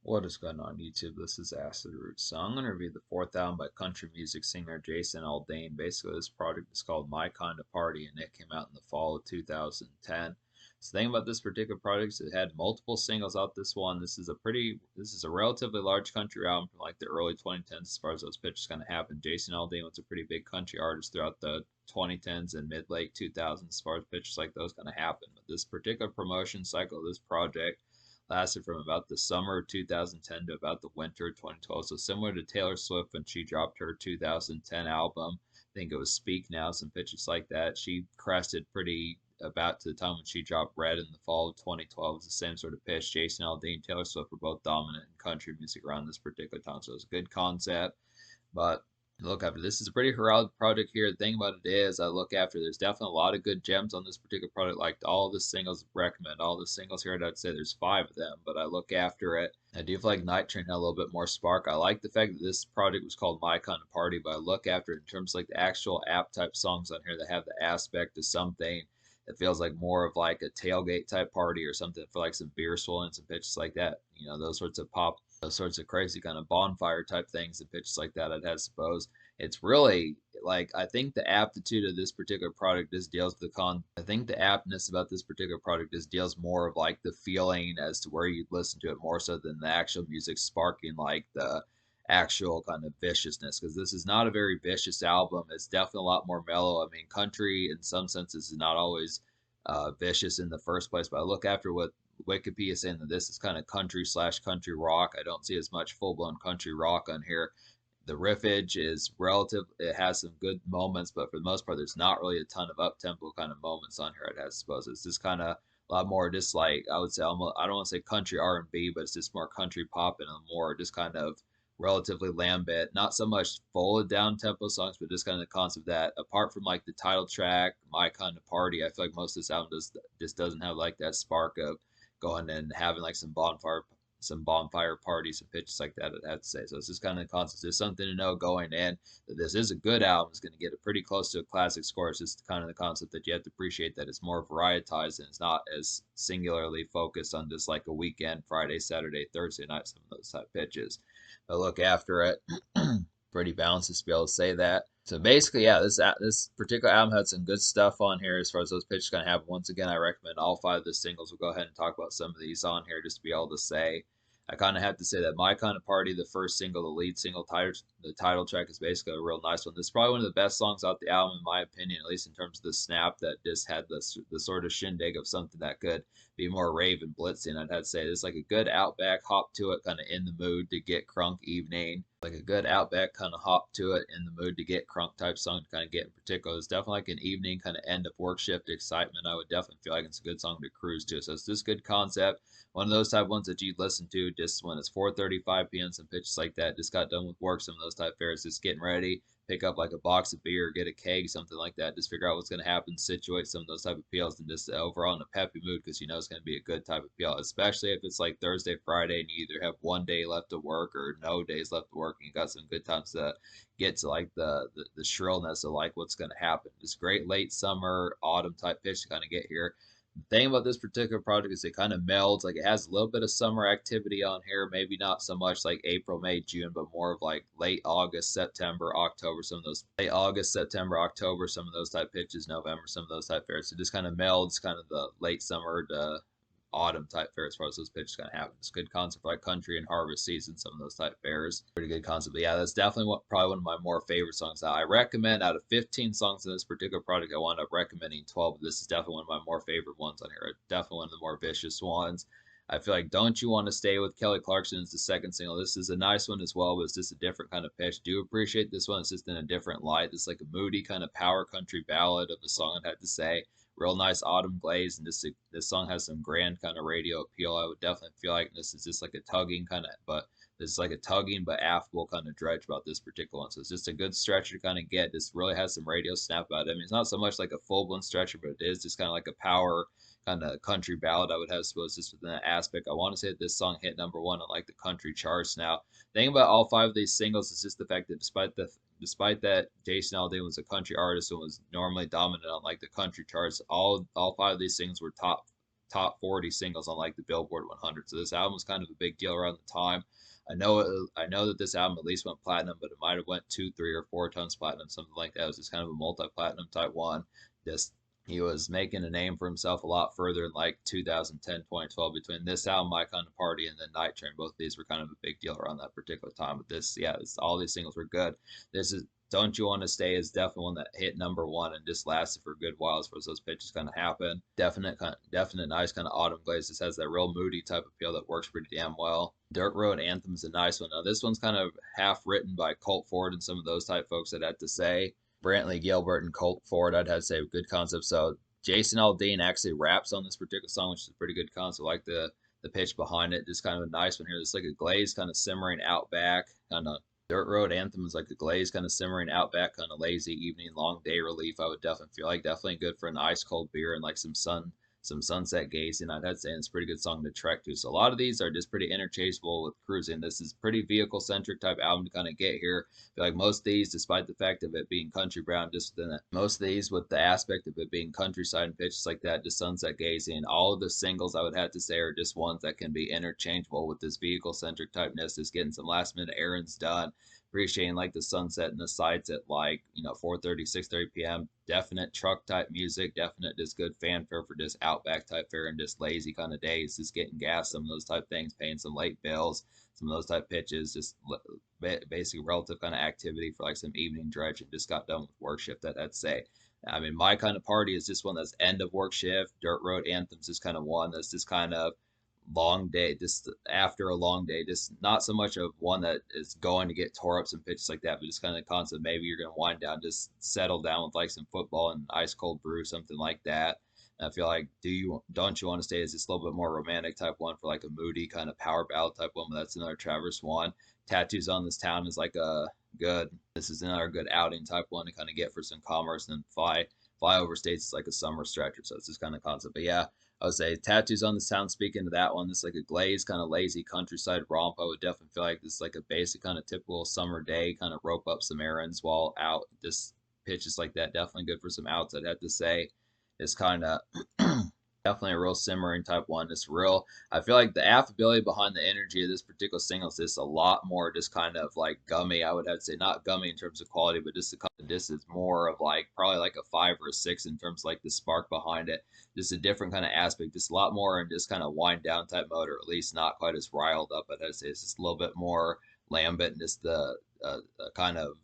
What is going on YouTube? This is Acid Root. So I'm going to review the fourth album by country music singer Jason Aldean. Basically, this project is called My Kind of Party, and it came out in the fall of 2010. So the thing about this particular project is it had multiple singles out this one. This is a relatively large country album from like the early 2010s as far as those pitches kind of happened. Jason Aldean was a pretty big country artist throughout the 2010s and mid-late 2000s as far as pitches like those kind of happened. But this particular promotion cycle of this project lasted from about the summer of 2010 to about the winter of 2012. So similar to Taylor Swift when she dropped her 2010 album, I think it was Speak Now, some pitches like that. She crested pretty about to the time when she dropped Red in the fall of 2012. It was the same sort of pitch. Jason Aldean, Taylor Swift were both dominant in country music around this particular time. So it was a good concept. But look after this is a pretty heralded project here. The thing about it is, I look after there's definitely a lot of good gems on this particular product. Like all the singles, recommend all the singles here. I'd say there's five of them, but I look after it. I do feel like Night Train had a little bit more spark. I like the fact that this project was called My Kind of Party, but I look after it in terms of like the actual app type songs on here that have the aspect of something that feels like more of like a tailgate type party or something for like some beer swilling and some pitches like that. You know, those sorts of those sorts of crazy kind of bonfire type things and pitches like that. I'd have to suppose it's really like I think the aptitude of this particular product just deals with the con. I think the aptness about this particular product just deals more of like the feeling as to where you listen to it more so than the actual music sparking like the actual kind of viciousness because this is not a very vicious album. It's definitely a lot more mellow. I mean, country in some senses is not always vicious in the first place, but I look after what Wikipedia is saying that this is kind of country slash country rock. I don't see as much full blown country rock on here. The riffage is relative. It has some good moments, but for the most part, there's not really a ton of up tempo kind of moments on here. I'd have to suppose it's just kind of a lot more just like I would say almost I don't want to say country R&B, but it's just more country pop and more just kind of relatively lambent. Not so much full of down tempo songs, but just kind of the concept that apart from like the title track, My Kind of Party, I feel like most of this album just doesn't have like that spark of going and having like some bonfire parties and pitches like that, I'd have to say. So it's just kind of the concept. There's something to know going in that this is a good album. It's going to get it pretty close to a classic score. It's just kind of the concept that you have to appreciate that it's more varietized and it's not as singularly focused on just like a weekend, Friday, Saturday, Thursday night, some of those type pitches. But look after it. Pretty balanced to be able to say that. So basically, yeah, this particular album had some good stuff on here as far as those pitches kind of have. Once again, I recommend all five of the singles. We'll go ahead and talk about some of these on here just to be able to say. I kind of have to say that My Kind of Party, the first single, the lead single, the title track is basically a real nice one. This is probably one of the best songs off the album, in my opinion, at least in terms of the snap that just had the sort of shindig of something that could be more rave and blitzing. I'd have to say it's like a good outback hop to it, kind of in the mood to get crunk evening. Like a good outback kind of hop to it, in the mood to get crunk type song to kind of get in particular. It's definitely like an evening kind of end of work shift excitement. I would definitely feel like it's a good song to cruise to. So it's just good concept. One of those type ones that you'd listen to just when it's 4:35 p.m. Some pitches like that. Just got done with work. Some of those type fares. Just getting ready. Pick up like a box of beer, get a keg, something like that. Just figure out what's going to happen, situate some of those type of appeals, and just overall in a peppy mood because you know it's going to be a good type of appeal, especially if it's like Thursday, Friday, and you either have one day left to work or no days left to work, and you got some good times to get to like the shrillness of like what's going to happen. Just great late summer, autumn type pitch to kind of get here. The thing about this particular project is it kind of melds. Like it has a little bit of summer activity on here, maybe not so much like April, May, June, but more of like late August, September, October. Some of those late August, September, October, some of those type pitches, November, some of those type fairs. So it just kind of melds kind of the late summer to autumn type fair as far as those pitches kind of happen. It's a good concept for like country and harvest season, some of those type fairs. Pretty good concept. But yeah, that's definitely probably one of my more favorite songs. I recommend out of 15 songs in this particular project, I wound up recommending 12. This is definitely one of my more favorite ones on here. Definitely one of the more vicious ones. I feel like Don't You Want to Stay with Kelly Clarkson is the second single. This is a nice one as well, but it's just a different kind of pitch. Do appreciate this one. It's just in a different light. It's like a moody kind of power country ballad of a song, I'd have to say. Real nice autumn glaze, and this song has some grand kind of radio appeal. I would definitely feel like this is just like a tugging kind of, but this is like a tugging but affable kind of dredge about this particular one. So it's just a good stretcher to kind of get. This really has some radio snap about it. I mean, it's not so much like a full blown stretcher, but it is just kind of like a power kind of country ballad. I would have suppose just within that aspect. I want to say that this song hit #1 on like the country charts. Now, the thing about all five of these singles is just the fact that despite that Jason Aldean was a country artist and was normally dominant on like the country charts, all five of these things were top 40 singles on like the Billboard 100. So this album was kind of a big deal around the time. I know that this album at least went platinum, but it might have went 2, 3, or 4 times platinum, something like that. It was just kind of a multi-platinum type one. Just he was making a name for himself a lot further in like 2010, 2012 between this album, My Kind of Party, and then Night Train. Both of these were kind of a big deal around that particular time. But this, yeah, all these singles were good. This is Don't You Want to Stay is definitely one that hit #1 and just lasted for a good while as far as those pitches kind of happen. Definite nice kind of autumn glaze. This has that real moody type of feel that works pretty damn well. Dirt Road Anthem is a nice one. Now this one's kind of half written by Colt Ford and some of those type folks I'd have to say. Brantley Gilbert and Colt Ford, I'd have to say good concept. So Jason Aldean actually raps on this particular song, which is a pretty good concept. I like the pitch behind it. Just kind of a nice one here. It's like a glaze kind of simmering out back, kind of Dirt Road Anthem is like a glaze kind of simmering out back, kind of lazy evening, long day relief. I would definitely feel like definitely good for an ice cold beer and like some sunset gazing. I'd have to say it's a pretty good song to trek to. So a lot of these are just pretty interchangeable with cruising. This is pretty vehicle centric type album to kind of get here. I feel like most of these, despite the fact of it being country brown, just within it, most of these with the aspect of it being countryside and pitches like that, just sunset gazing. All of the singles I would have to say are just ones that can be interchangeable with this vehicle centric typeness, just getting some last minute errands done, appreciating like the sunset and the sights at like 4:30, 6:30 p.m. Definite truck type music, definite just good fanfare for just outback type fare and just lazy kind of days, just getting gas, some of those type things, paying some late bills, some of those type pitches, just basically relative kind of activity for like some evening dredge and just got done with work shift. That I'd say. I mean, My Kind of Party is just one that's end of work shift. Dirt Road Anthems is kind of one that's just kind of long day, just after a long day, just not so much of one that is going to get tore up some pitches like that, but just kind of the concept maybe you're going to wind down, just settle down with like some football and ice cold brew, something like that. And I feel like Don't You Want to Stay is just a little bit more romantic type one for like a moody kind of power ballad type one, but that's another Traverse one. Tattoos on This Town is like a good, this is another good outing type one to kind of get for some commerce, and then fly over states is like a summer stretcher, so it's this kind of concept. But yeah, I would say Tattoos on This Town, speaking to that one, this is like a glazed, kind of lazy countryside romp. I would definitely feel like this is like a basic kind of typical summer day, kind of rope up some errands while out. This pitches like that, definitely good for some outs, I'd have to say. It's kind of definitely a real simmering type one. It's real. I feel like the affability behind the energy of this particular single is just a lot more just kind of like gummy. I would have to say not gummy in terms of quality, but just this is more of like probably like a 5 or a 6 in terms of like the spark behind it. Just a different kind of aspect. Just a lot more in just kind of wind down type mode, or at least not quite as riled up. But I'd say it's just a little bit more lambent and just the kind of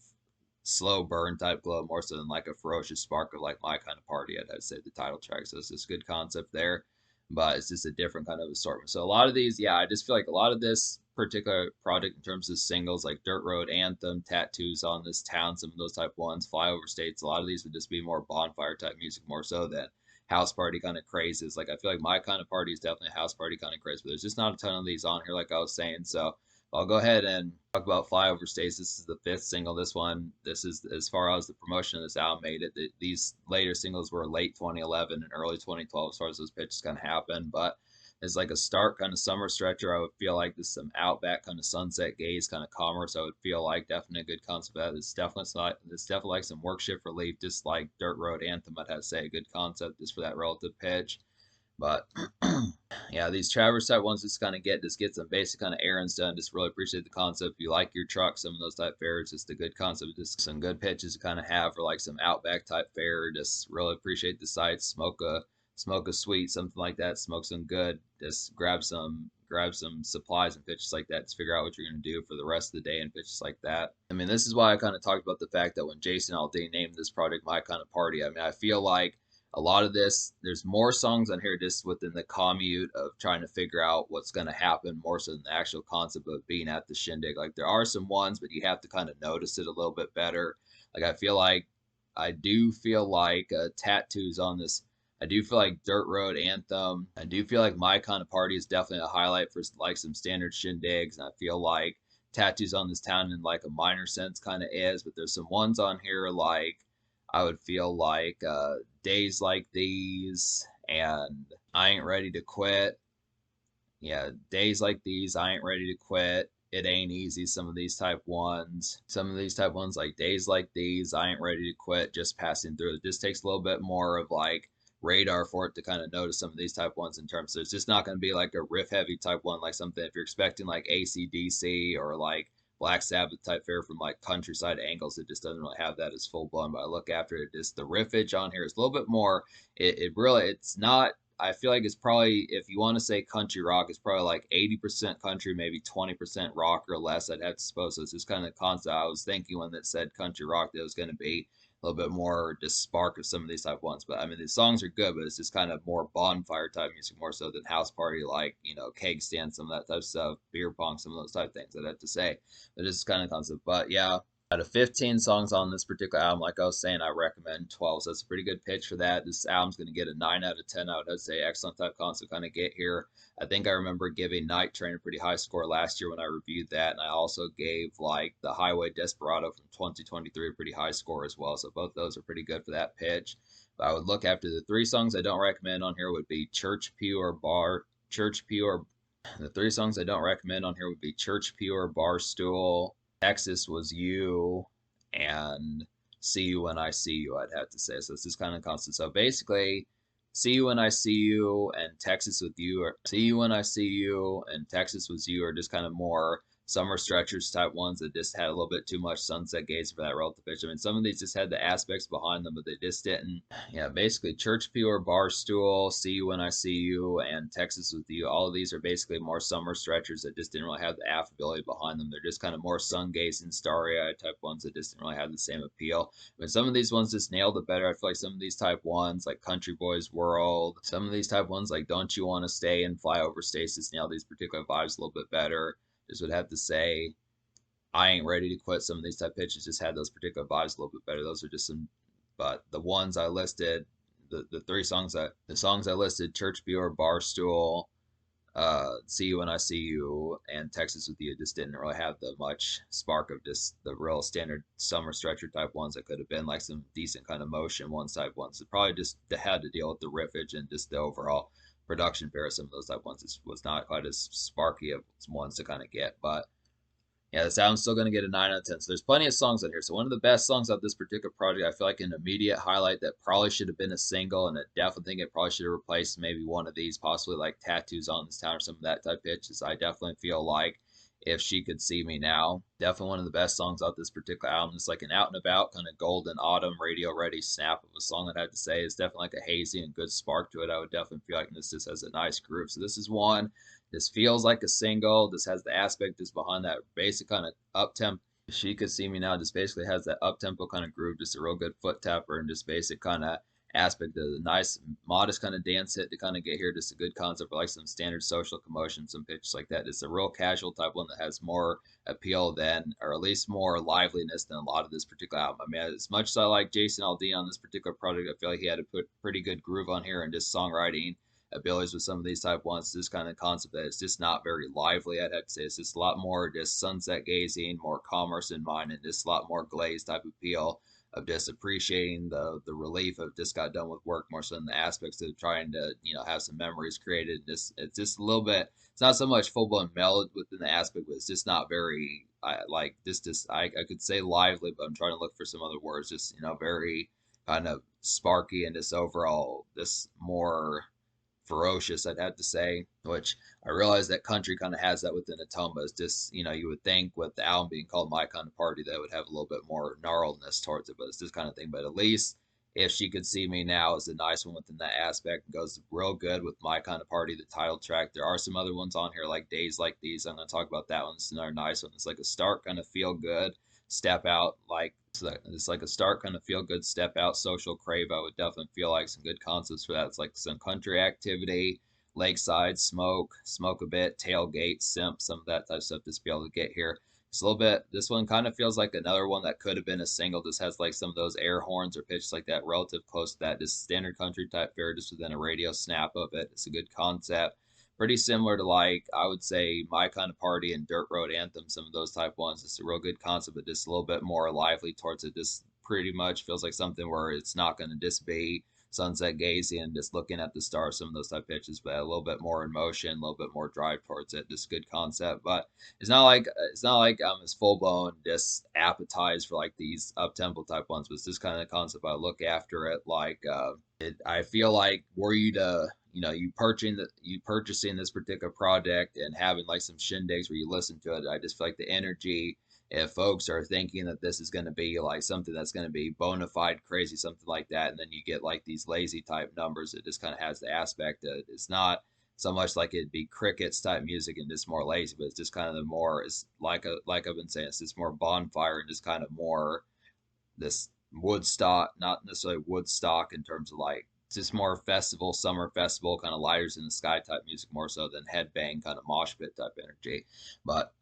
slow burn type glow more so than like a ferocious spark of like My Kind of Party. I'd say the title track. So it's just good concept there, but it's just a different kind of assortment. So a lot of these, yeah, I just feel like a lot of this particular project in terms of singles like Dirt Road Anthem, Tattoos on This Town, some of those type ones, Flyover States, a lot of these would just be more bonfire type music more so than house party kind of crazes. Like I feel like My Kind of Party is definitely a house party kind of craze, but there's just not a ton of these on here like I was saying. So I'll go ahead and talk about Flyover States. This is the 5th single. This is as far as the promotion of this album made it. These later singles were late 2011 and early 2012 as far as those pitches kind of happened. But it's like a stark kind of summer stretcher. I would feel like this some outback kind of sunset gaze kind of commerce. I would feel like definitely a good concept. It's definitely like some work shift relief, just like Dirt Road Anthem. I'd have to say a good concept just for that relative pitch. But yeah, these Traverse type ones just kind of get some basic kind of errands done. Just really appreciate the concept. If you like your truck, some of those type fares, just a good concept. Just some good pitches to kind of have for like some outback type fare. Just really appreciate the sights. Smoke a sweet, something like that. Smoke some good. Just grab some supplies and pitches like that. Just figure out what you're going to do for the rest of the day and pitches like that. I mean, this is why I kind of talked about the fact that when Jason Aldean named this project My Kind of Party, I mean, I feel like a lot of this, there's more songs on here just within the commute of trying to figure out what's going to happen more so than the actual concept of being at the shindig. Like there are some ones, but you have to kind of notice it a little bit better. Like I do feel like Tattoos on This. I do feel like Dirt Road Anthem. I do feel like My Kind of Party is definitely a highlight for like some standard shindigs, and I feel like Tattoos on This Town in like a minor sense kind of is. But there's some ones on here like I would feel like Days Like These and I Ain't Ready to Quit. Yeah, Days Like These, I Ain't Ready to Quit. It Ain't Easy, some of these type ones. Some of these type ones like Days Like These, I Ain't Ready to Quit, just passing through. It just takes a little bit more of like radar for it to kind of notice some of these type ones in terms of it's just not going to be like a riff heavy type one, like something if you're expecting like AC/DC or like Black Sabbath type fare from like countryside angles, it just doesn't really have that as full blown. But I look after it, just the riffage on here is a little bit more. It really, it's not. I feel like it's probably, if you want to say country rock, it's probably like 80% country, maybe 20% rock or less. I'd have to suppose. So it's just kind of the concept I was thinking when it said country rock that it was going to be a little bit more just spark of some of these type ones. But I mean, the songs are good, but it's just kind of more bonfire type music more so than house party, like, you know, keg stand, some of that type of stuff, beer pong, some of those type of things, I'd have to say. But it's kind of concept. But yeah, out of 15 songs on this particular album, like I was saying, I recommend 12. So that's a pretty good pitch for that. This album's going to get a 9 out of 10. I would say excellent type concept kind of get here. I think I remember giving Night Train a pretty high score last year when I reviewed that. And I also gave like the Highway Desperado from 2023 a pretty high score as well. So both those are pretty good for that pitch. But I would look after the three songs I don't recommend on here would be Church Pew or Bar. Church Pew or The three songs I don't recommend on here would be Church Pew or Barstool, Texas Was You, and See You When I See You, I'd have to say. So it's just kind of constant. So basically, See You When I See You and Texas With You, or See You When I See You and Texas Was You are just kind of more summer stretchers type ones that just had a little bit too much sunset gaze for that relative pitch. I mean, some of these just had the aspects behind them, but they just didn't. Yeah, basically, Church Pew or Barstool, See You When I See You, and Texas With You. All of these are basically more summer stretchers that just didn't really have the affability behind them. They're just kind of more sun gazing, starry eyed type ones that just didn't really have the same appeal. I mean, some of these ones just nailed it better. I feel like some of these type ones, like Country Boys World, some of these type ones, like Don't You Want to Stay and Fly Over States, just nailed these particular vibes a little bit better. Just would have to say, I Ain't Ready to Quit. Some of these type pitches just had those particular vibes a little bit better. Those are just some, but the ones I listed, the three songs the songs I listed, Church Viewer, Barstool, See You When I See You, and Texas With You, just didn't really have the much spark of just the real standard summer stretcher type ones that could have been like some decent kind of motion ones type ones. It probably just had to deal with the riffage and just the overall production pair of some of those type ones. It was not quite as sparky of ones to kind of get, but yeah, this album's still going to get a 9 out of 10. So there's plenty of songs on here. So one of the best songs of this particular project, I feel like an immediate highlight that probably should have been a single, and I definitely think it probably should have replaced maybe one of these, possibly like Tattoos on This Town or some of that type pitches. I definitely feel like If She Could See Me Now, definitely one of the best songs off this particular album. It's like an out and about kind of golden autumn radio ready snap of a song, I'd have to say. It's definitely like a hazy and good spark to it. I would definitely feel like this just has a nice groove. So this is one. This feels like a single. This has the aspect just behind that basic kind of up tempo. She Could See Me Now just basically has that up tempo kind of groove, just a real good foot tapper and just basic kind of aspect of the nice, modest kind of dance hit to kind of get here. Just a good concept for like some standard social commotion, some pitches like that. It's a real casual type one that has more appeal than, or at least more liveliness than a lot of this particular album. I mean, as much as I like Jason Aldean on this particular project, I feel like he had to put pretty good groove on here and just songwriting abilities with some of these type ones. This kind of concept that it's just not very lively. I'd have to say it's just a lot more just sunset gazing, more commerce in mind, and just a lot more glazed type of appeal of just appreciating the relief of just got done with work more so than the aspects of trying to have some memories created. It's just a little bit. It's not so much full blown melody within the aspect, but it's just not very. Like this. Just I could say lively, but I'm trying to look for some other words. Just very kind of sparky and just overall this more ferocious, I'd have to say, which I realize that country kind of has that within the tone, but it's just, you would think with the album being called My Kind of Party, that would have a little bit more gnarledness towards it, but it's this kind of thing. But at least If She Could See Me Now is a nice one within that aspect and goes real good with My Kind of Party, the title track. There are some other ones on here like Days Like These. I'm going to talk about that one. It's another nice one. It's like a start kind of feel good step out, like it's like a start kind of feel good step out social crave. I would definitely feel like some good concepts for that. It's like some country activity, lakeside, smoke a bit, tailgate, simp, some of that type of stuff just be able to get here. It's a little bit, this one kind of feels like another one that could have been a single, just has like some of those air horns or pitches like that relative close to that, just standard country type fare, just within a radio snap of it. It's a good concept, pretty similar to like I would say My Kind of Party and Dirt Road Anthem, some of those type ones. It's a real good concept, but just a little bit more lively towards it. Just pretty much feels like something where it's not going to just be sunset gazing and just looking at the stars, some of those type pitches, but a little bit more in motion, a little bit more drive towards it. Just good concept, but it's not like it's full blown just appetized for like these up tempo type ones. But it's just kind of the concept I look after it. I feel like were you to you purchasing this particular project and having like some shindigs where you listen to it, I just feel like the energy, if folks are thinking that this is going to be like something that's going to be bona fide crazy, something like that, and then you get like these lazy type numbers, it just kind of has the aspect of it's not so much like it'd be crickets type music and just more lazy, but it's just kind of the more, it's like I've been saying, it's just more bonfire and just kind of more this Woodstock, not necessarily Woodstock in terms of like just more festival, summer festival, kind of lighters in the sky type music more so than headbang kind of mosh pit type energy. But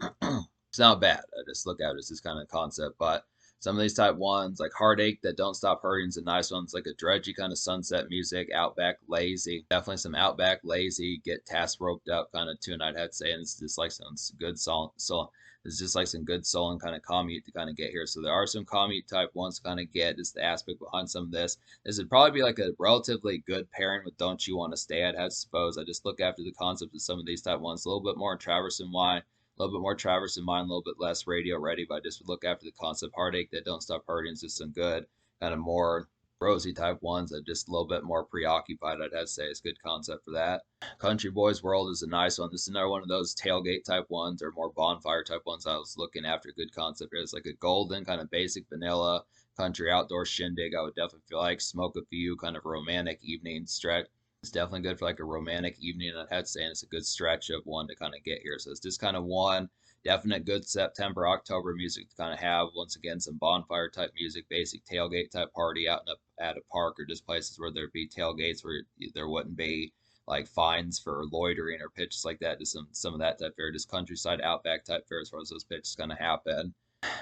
it's not bad. I just look at it as this kind of concept. But some of these type ones, like Heartache That Don't Stop Hurting, is a nice one. It's like a dredgy kind of sunset music, Outback Lazy. Definitely some Outback Lazy, get task roped up kind of tune, I'd have to say. And it's just like some good song. So it's just like some good soul and kind of commute to kind of get here. So there are some commute type ones to kind of get just the aspect behind some of this. This would probably be like a relatively good pairing with Don't You Want to Stay, I'd have to suppose. I just look after the concept of some of these type ones. A little bit more Traverse and Wine, a little bit more Traverse in mind, a little bit less radio ready, but I just would look after the concept. Heartache That Don't Stop Hurting is just some good, kind of more rosy type ones that just a little bit more preoccupied, I'd have to say. It's a good concept for that. Country Boys World is a nice one. This is another one of those tailgate type ones or more bonfire type ones I was looking after. Good concept here. It's like a golden, kind of basic vanilla country outdoor shindig. I would definitely feel like smoke a few, kind of romantic evening stretch. It's definitely good for like a romantic evening. And I'd have to say, and it's a good stretch of one to kind of get here. So it's just kind of one definite good September, October music to kind of have. Once again, some bonfire type music, basic tailgate type party out in at a park or just places where there'd be tailgates where there wouldn't be like fines for loitering or pitches like that. Just some of that type fare, just countryside outback type fare as far as those pitches kind of happen.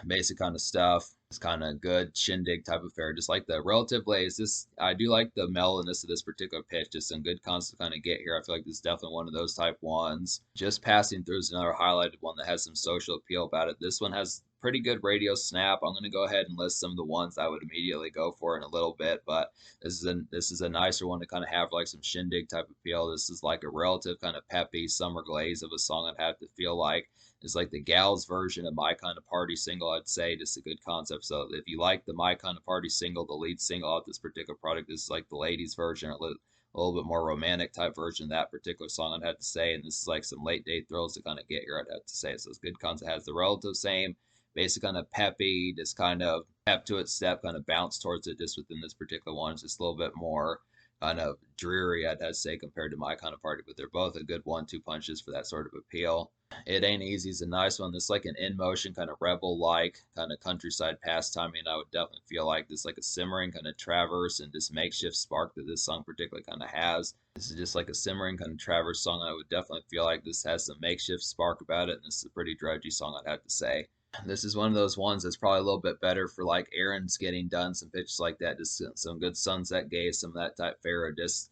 Basic kind of stuff. It's kind of good shindig type of fare, just like the relative lays. This I do like the mellowness of this particular pitch, just some good concept to kind of get here. I feel like this is definitely one of those type ones. Just passing through is another highlighted one that has some social appeal about it. This one has pretty good radio snap. I'm going to go ahead and list some of the ones I would immediately go for in a little bit, but this is a nicer one to kind of have like some shindig type appeal. This is like a relative kind of peppy summer glaze of a song I'd have to feel like. It's like the gals version of My Kind of Party single, I'd say. Just a good concept. So if you like the My Kind of Party single, the lead single of this particular product, this is like the ladies version, a little bit more romantic type version of that particular song, I'd have to say. And this is like some late date thrills to kind of get here, I'd have to say. So it's good concept. It has the relative same, basic kind of peppy, just kind of pep to its step, kind of bounce towards it just within this particular one. It's just a little bit more kind of dreary, I'd have to say, compared to My Kind of Party, but they're both a good 1-2 punches for that sort of appeal. It Ain't Easy is a nice one. This like an in motion kind of rebel like kind of countryside pastime. And I would definitely feel like this like a simmering kind of traverse and this makeshift spark that this song particularly kind of has. This is just like a simmering kind of traverse song. I would definitely feel like this has some makeshift spark about it, and this is a pretty drudgy song, I'd have to say. This is one of those ones that's probably a little bit better for like errands getting done, some pitches like that, just some good sunset gaze, some of that type fare, just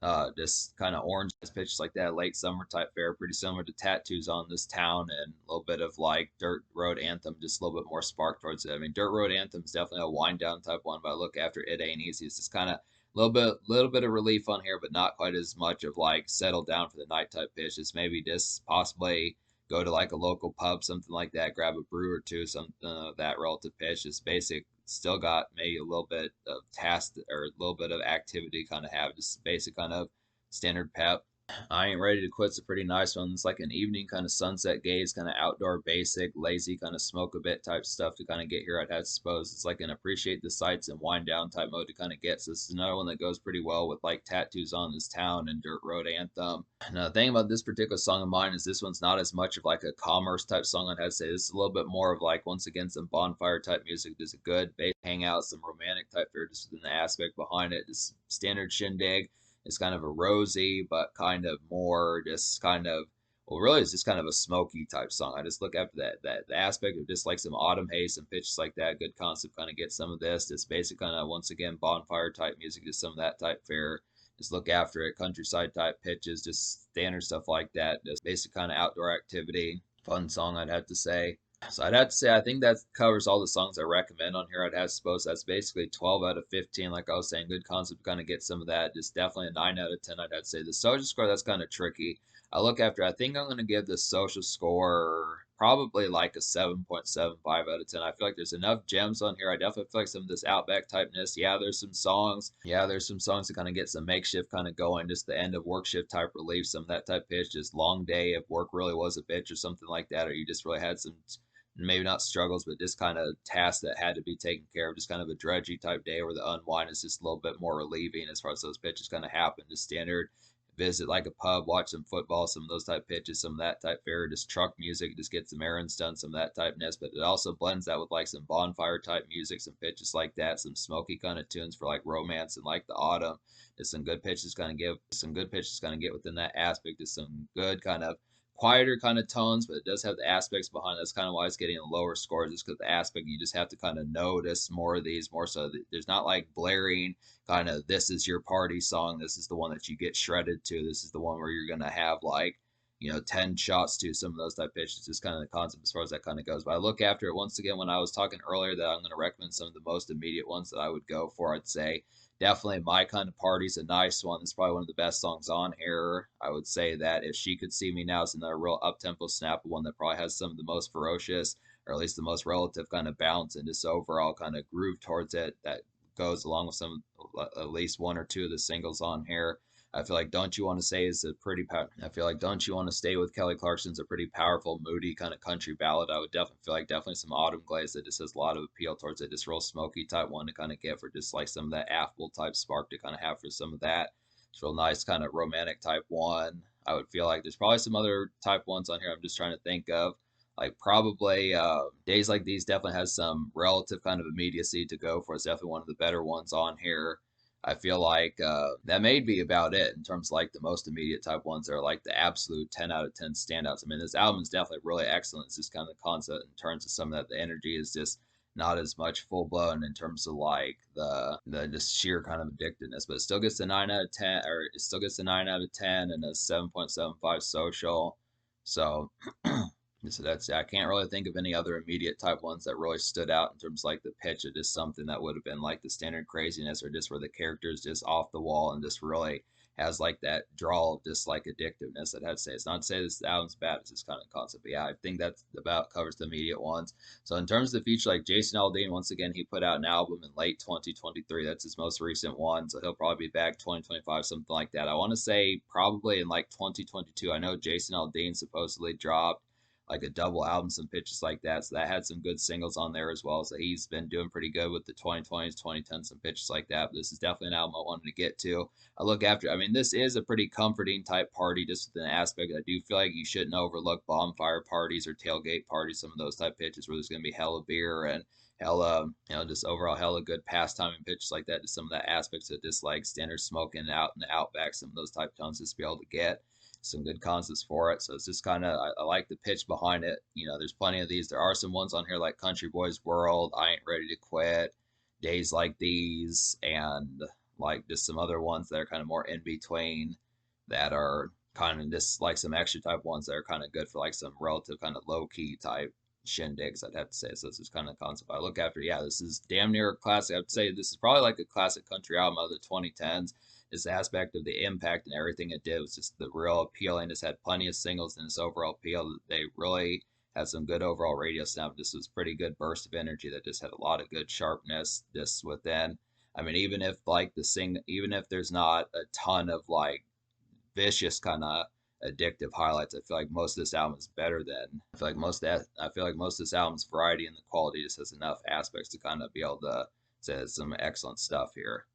kind of orange pitches like that, late summer type fare, pretty similar to Tattoos on This Town, and a little bit of like Dirt Road Anthem, just a little bit more spark towards it. I mean, Dirt Road Anthem is definitely a wind down type one, but I look after It Ain't Easy. It's just kind of little bit of relief on here, but not quite as much of like settle down for the night type pitch. It's maybe just possibly go to like a local pub, something like that, grab a brew or two, something of that relative pitch. It's basic, still got maybe a little bit of task or a little bit of activity kind of have, just basic kind of standard pep. I Ain't Ready to Quit's a pretty nice one. It's like an evening kind of sunset gaze, kind of outdoor basic, lazy kind of smoke a bit type stuff to kind of get here, I'd have to suppose. It's like an appreciate the sights and wind down type mode to kind of get. So this is another one that goes pretty well with like Tattoos on This Town and Dirt Road Anthem. Now the thing about this particular song of mine is this one's not as much of like a commerce type song, I'd have to say. This is a little bit more of like, once again, some bonfire type music. There's a good base hangout, some romantic type fare just within the aspect behind it. Just standard shindig. It's kind of a rosy, but kind of more just kind of, well, really, it's just kind of a smoky type song. I just look after that the aspect of just like some autumn haze and pitches like that. Good concept, kind of get some of this. Just basic kind of, once again, bonfire type music, just some of that type fare. Just look after it, countryside type pitches, just standard stuff like that. Just basic kind of outdoor activity, fun song, I'd have to say. So I'd have to say I think that covers all the songs I recommend on here. I'd have to suppose that's basically 12 out of 15. Like I was saying, good concept, kind of get some of that. Just definitely a 9 out of 10. I'd have to say the social score that's kind of tricky. I look after. I think I'm going to give the social score probably like a 7.75 out of 10. I feel like there's enough gems on here. I definitely feel like some of this Outback typeness. Yeah, there's some songs. Yeah, there's some songs that kind of get some makeshift kind of going. Just the end of work shift type relief, some of that type pitch. Just long day if work really was a bitch or something like that, or you just really had some maybe not struggles, but just kind of tasks that had to be taken care of. Just kind of a drudgy type day where the unwind is just a little bit more relieving as far as those pitches kind of happen. Just standard visit like a pub, watch some football, some of those type pitches, some of that type fare, just truck music, just get some errands done, some of that typeness. But it also blends that with like some bonfire type music, some pitches like that, some smoky kind of tunes for like romance and like the autumn. Just some good pitches kind of give some good pitches kind of get within that aspect. Just some good kind of quieter kind of tones, but it does have the aspects behind it. That's kind of why it's getting lower scores, just because the aspect you just have to kind of notice more of these, more so there's not like blaring kind of this is your party song, this is the one that you get shredded to, this is the one where you're gonna have like 10 shots to some of those type pitches. Just kind of the concept as far as that kind of goes. But I look after it once again when I was talking earlier that I'm going to recommend some of the most immediate ones that I would go for. I'd say definitely My Kind of Party's a nice one. It's probably one of the best songs on here. I would say that If She Could See Me Now is another real up-tempo snap, one that probably has some of the most ferocious, or at least the most relative kind of bounce and just overall kind of groove towards it that goes along with some at least one or two of the singles on here. I feel like Don't You Want to Stay is a pretty. I feel like Don't You Want to Stay with Kelly Clarkson's a pretty powerful, moody kind of country ballad. I would definitely feel like definitely some Autumn Glaze that just has a lot of appeal towards it. Just real smoky type one to kind of get for just like some of that affable type spark to kind of have for some of that. It's real nice kind of romantic type one. I would feel like there's probably some other type ones on here. I'm just trying to think of like probably Days Like These definitely has some relative kind of immediacy to go for. It's definitely one of the better ones on here. I feel like that may be about it in terms of like the most immediate type ones that are like the absolute 10 out of 10 standouts. I mean, this album is definitely really excellent. It's just kind of the concept in terms of some of that. The energy is just not as much full blown in terms of like the just sheer kind of addictiveness, but it still gets a 9 out of 10, or it still gets a 9 out of 10 and a 7.75 social. So so that's I can't really think of any other immediate type ones that really stood out in terms of like the pitch of just something that would have been like the standard craziness, or just where the character is just off the wall and just really has like that draw of just like addictiveness. I'd have to say it's not to say this album's bad, it's just kind of concept. But yeah, I think that's about covers the immediate ones. So in terms of the future, like Jason Aldean, once again, he put out an album in late 2023. That's his most recent one. So he'll probably be back 2025, something like that. I want to say probably in like 2022. I know Jason Aldean supposedly dropped like a double album, some pitches like that. So that had some good singles on there as well. So he's been doing pretty good with the 2020s, 2010s, some pitches like that. But this is definitely an album I wanted to get to. I look after, I mean, this is a pretty comforting type party, just with an aspect. I do feel like you shouldn't overlook bonfire parties or tailgate parties, some of those type pitches where there's going to be hella beer and hella, just overall hella good pastime and pitches like that. Just some of the aspects of just like standard smoking out in the outback, some of those type tones just to be able to get some good concepts for it. So it's just kind of I like the pitch behind it. There's plenty of these. There are some ones on here like Country Boys World, I Ain't Ready to Quit, Days Like These, and like just some other ones that are kind of more in between that are kind of just like some extra type ones that are kind of good for like some relative kind of low key type shindigs, I'd have to say. So this is kind of the concept I look after. Yeah, this is damn near a classic. I'd say this is probably like a classic country album of the 2010s. This aspect of the impact and everything it did was just the real appealing. It's had plenty of singles in its overall appeal. They really had some good overall radio sound. This was pretty good burst of energy that just had a lot of good sharpness just within. I mean, even if there's not a ton of like vicious kind of addictive highlights, I feel like most of this album is better than. I feel like most of this album's variety and the quality just has enough aspects to kind of be able to say some excellent stuff here.